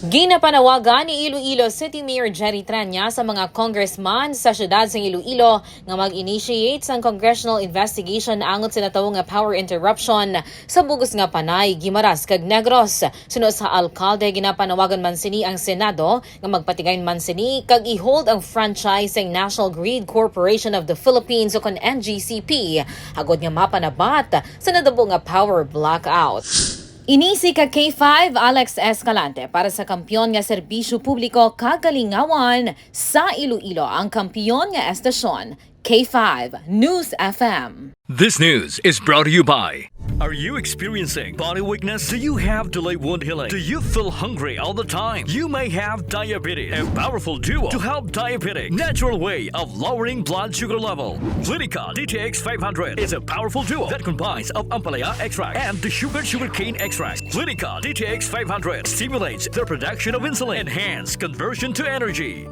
Ginapanawagan ni Iloilo City Mayor Treñas sa mga congressman sa syudad sa Iloilo nga mag-initiate sang congressional investigation angut sa natawong nga power interruption sa bugos nga Panay, Guimaras kag Negros. Sunod sa alkalde, ginapanawagan man sini ang Senado nga magpatigayon man sini kag i-hold ang franchise ng National Grid Corporation of the Philippines o kon NGCP hagod nga mapanabat sa nadabo nga power blackout. Inisi ka K5 Alex Escalante para sa kampyon nga serbisyo publiko kagalingawan sa Iloilo ang kampyon nga estasyon K5 News FM. This news is brought to you by... Are you experiencing body weakness? Do you have delayed wound healing? Do you feel hungry all the time? You may have diabetes. A powerful duo to help diabetic. Natural way of lowering blood sugar level. Clinica DTX 500 is a powerful duo that combines of ampalaya extract and the sugarcane extract. Clinica DTX 500 stimulates the production of insulin, enhance conversion to energy.